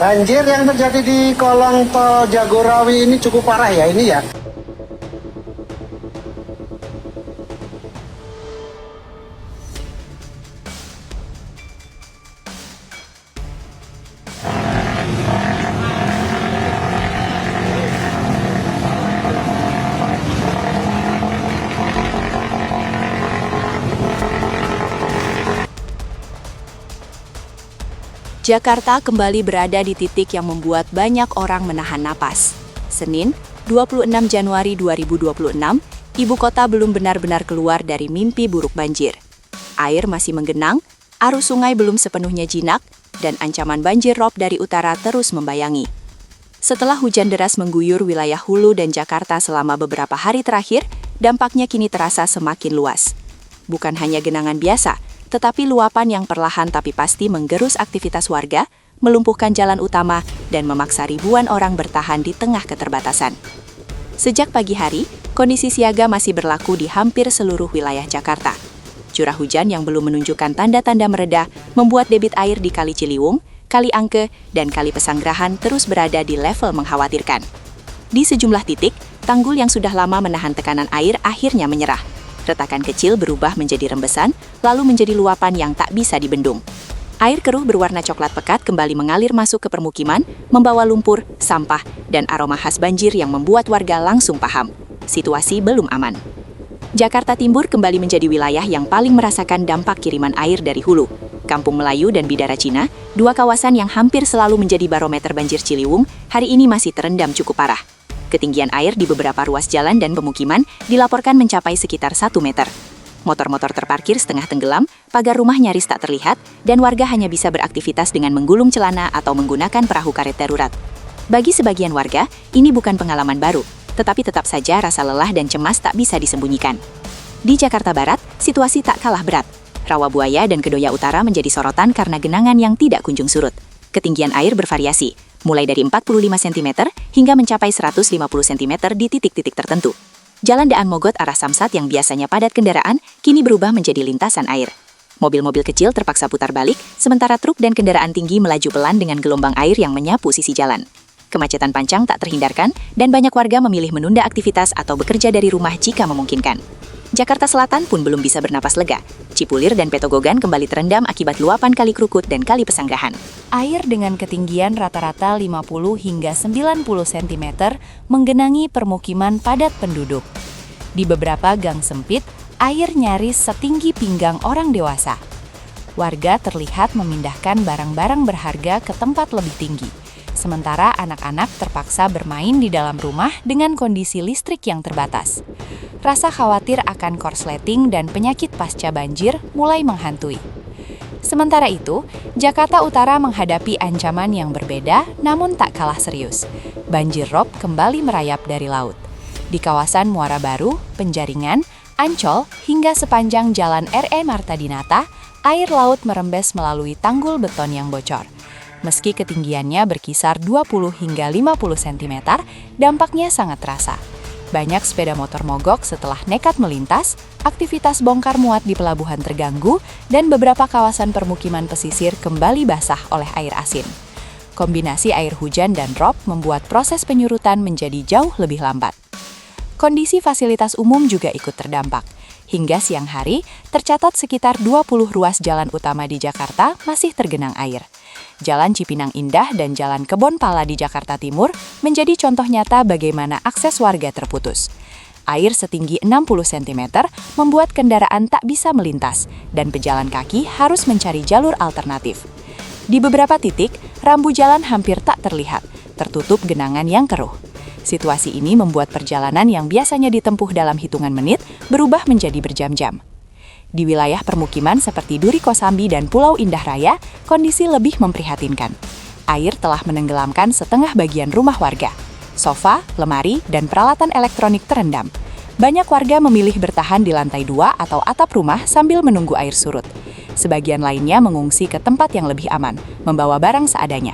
Banjir yang terjadi di kolong tol Jagorawi ini cukup parah ya ini ya. Jakarta kembali berada di titik yang membuat banyak orang menahan napas. Senin, 26 Januari 2026, ibu kota belum benar-benar keluar dari mimpi buruk banjir. Air masih menggenang, arus sungai belum sepenuhnya jinak, dan ancaman banjir rob dari utara terus membayangi. Setelah hujan deras mengguyur wilayah Hulu dan Jakarta selama beberapa hari terakhir, dampaknya kini terasa semakin luas. Bukan hanya genangan biasa, tetapi luapan yang perlahan tapi pasti menggerus aktivitas warga, melumpuhkan jalan utama, dan memaksa ribuan orang bertahan di tengah keterbatasan. Sejak pagi hari, kondisi siaga masih berlaku di hampir seluruh wilayah Jakarta. Curah hujan yang belum menunjukkan tanda-tanda mereda membuat debit air di Kali Ciliwung, Kali Angke, dan Kali Pesanggerahan terus berada di level mengkhawatirkan. Di sejumlah titik, tanggul yang sudah lama menahan tekanan air akhirnya menyerah. Retakan kecil berubah menjadi rembesan, lalu menjadi luapan yang tak bisa dibendung. Air keruh berwarna coklat pekat kembali mengalir masuk ke permukiman, membawa lumpur, sampah, dan aroma khas banjir yang membuat warga langsung paham. Situasi belum aman. Jakarta Timur kembali menjadi wilayah yang paling merasakan dampak kiriman air dari hulu. Kampung Melayu dan Bidara Cina, dua kawasan yang hampir selalu menjadi barometer banjir Ciliwung, hari ini masih terendam cukup parah. Ketinggian air di beberapa ruas jalan dan pemukiman dilaporkan mencapai sekitar 1 meter. Motor-motor terparkir setengah tenggelam, pagar rumah nyaris tak terlihat, dan warga hanya bisa beraktivitas dengan menggulung celana atau menggunakan perahu karet darurat. Bagi sebagian warga, ini bukan pengalaman baru, tetapi tetap saja rasa lelah dan cemas tak bisa disembunyikan. Di Jakarta Barat, situasi tak kalah berat. Rawabuaya dan Kedoya Utara menjadi sorotan karena genangan yang tidak kunjung surut. Ketinggian air bervariasi, mulai dari 45 cm hingga mencapai 150 cm di titik-titik tertentu. Jalan Daan Mogot arah Samsat yang biasanya padat kendaraan, kini berubah menjadi lintasan air. Mobil-mobil kecil terpaksa putar balik, sementara truk dan kendaraan tinggi melaju pelan dengan gelombang air yang menyapu sisi jalan. Kemacetan panjang tak terhindarkan, dan banyak warga memilih menunda aktivitas atau bekerja dari rumah jika memungkinkan. Jakarta Selatan pun belum bisa bernapas lega. Cipulir dan Petogogan kembali terendam akibat luapan Kali Krukut dan Kali Pesanggerahan. Air dengan ketinggian rata-rata 50 hingga 90 cm menggenangi permukiman padat penduduk. Di beberapa gang sempit, air nyaris setinggi pinggang orang dewasa. Warga terlihat memindahkan barang-barang berharga ke tempat lebih tinggi. Sementara anak-anak terpaksa bermain di dalam rumah dengan kondisi listrik yang terbatas. Rasa khawatir akan korsleting dan penyakit pasca banjir mulai menghantui. Sementara itu, Jakarta Utara menghadapi ancaman yang berbeda namun tak kalah serius. Banjir rob kembali merayap dari laut. Di kawasan Muara Baru, Penjaringan, Ancol, hingga sepanjang jalan R.E. Marta Dinata, air laut merembes melalui tanggul beton yang bocor. Meski ketinggiannya berkisar 20 hingga 50 cm, dampaknya sangat terasa. Banyak sepeda motor mogok setelah nekat melintas, aktivitas bongkar muat di pelabuhan terganggu, dan beberapa kawasan permukiman pesisir kembali basah oleh air asin. Kombinasi air hujan dan rob membuat proses penyurutan menjadi jauh lebih lambat. Kondisi fasilitas umum juga ikut terdampak. Hingga siang hari, tercatat sekitar 20 ruas jalan utama di Jakarta masih tergenang air. Jalan Cipinang Indah dan Jalan Kebon Pala di Jakarta Timur menjadi contoh nyata bagaimana akses warga terputus. Air setinggi 60 cm membuat kendaraan tak bisa melintas, dan pejalan kaki harus mencari jalur alternatif. Di beberapa titik, rambu jalan hampir tak terlihat, tertutup genangan yang keruh. Situasi ini membuat perjalanan yang biasanya ditempuh dalam hitungan menit berubah menjadi berjam-jam. Di wilayah permukiman seperti Duri Kosambi dan Pulau Indah Raya, kondisi lebih memprihatinkan. Air telah menenggelamkan setengah bagian rumah warga. Sofa, lemari, dan peralatan elektronik terendam. Banyak warga memilih bertahan di lantai 2 atau atap rumah sambil menunggu air surut. Sebagian lainnya mengungsi ke tempat yang lebih aman, membawa barang seadanya.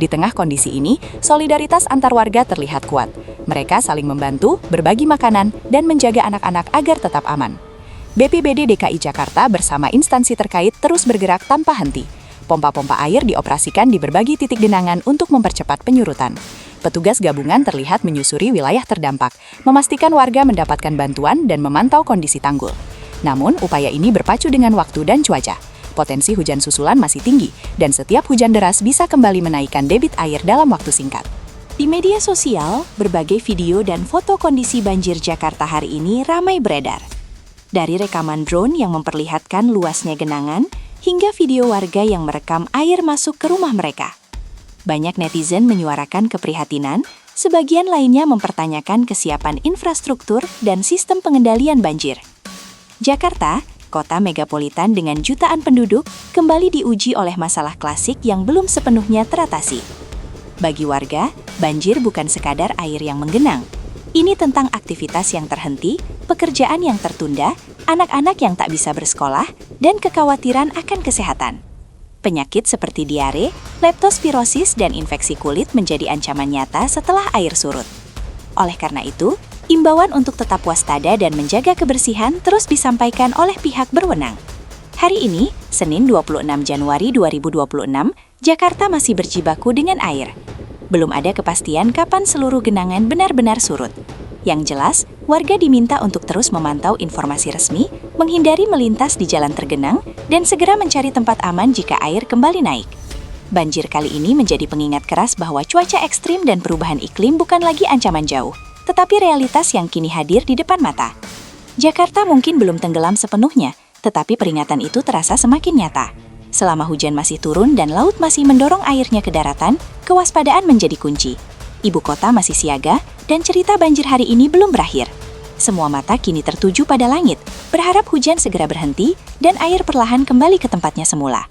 Di tengah kondisi ini, solidaritas antar warga terlihat kuat. Mereka saling membantu, berbagi makanan, dan menjaga anak-anak agar tetap aman. BPBD DKI Jakarta bersama instansi terkait terus bergerak tanpa henti. Pompa-pompa air dioperasikan di berbagai titik genangan untuk mempercepat penyurutan. Petugas gabungan terlihat menyusuri wilayah terdampak, memastikan warga mendapatkan bantuan dan memantau kondisi tanggul. Namun, upaya ini berpacu dengan waktu dan cuaca. Potensi hujan susulan masih tinggi, dan setiap hujan deras bisa kembali menaikkan debit air dalam waktu singkat. Di media sosial, berbagai video dan foto kondisi banjir Jakarta hari ini ramai beredar. Dari rekaman drone yang memperlihatkan luasnya genangan, hingga video warga yang merekam air masuk ke rumah mereka. Banyak netizen menyuarakan keprihatinan, sebagian lainnya mempertanyakan kesiapan infrastruktur dan sistem pengendalian banjir. Jakarta, kota megapolitan dengan jutaan penduduk, kembali diuji oleh masalah klasik yang belum sepenuhnya teratasi. Bagi warga, banjir bukan sekadar air yang menggenang. Ini tentang aktivitas yang terhenti, pekerjaan yang tertunda, anak-anak yang tak bisa bersekolah, dan kekhawatiran akan kesehatan. Penyakit seperti diare, leptospirosis, dan infeksi kulit menjadi ancaman nyata setelah air surut. Oleh karena itu, imbauan untuk tetap waspada dan menjaga kebersihan terus disampaikan oleh pihak berwenang. Hari ini, Senin 26 Januari 2026, Jakarta masih berjibaku dengan air. Belum ada kepastian kapan seluruh genangan benar-benar surut. Yang jelas, warga diminta untuk terus memantau informasi resmi, menghindari melintas di jalan tergenang, dan segera mencari tempat aman jika air kembali naik. Banjir kali ini menjadi pengingat keras bahwa cuaca ekstrim dan perubahan iklim bukan lagi ancaman jauh, tetapi realitas yang kini hadir di depan mata. Jakarta mungkin belum tenggelam sepenuhnya, tetapi peringatan itu terasa semakin nyata. Selama hujan masih turun dan laut masih mendorong airnya ke daratan, kewaspadaan menjadi kunci. Ibu kota masih siaga, dan cerita banjir hari ini belum berakhir. Semua mata kini tertuju pada langit, berharap hujan segera berhenti dan air perlahan kembali ke tempatnya semula.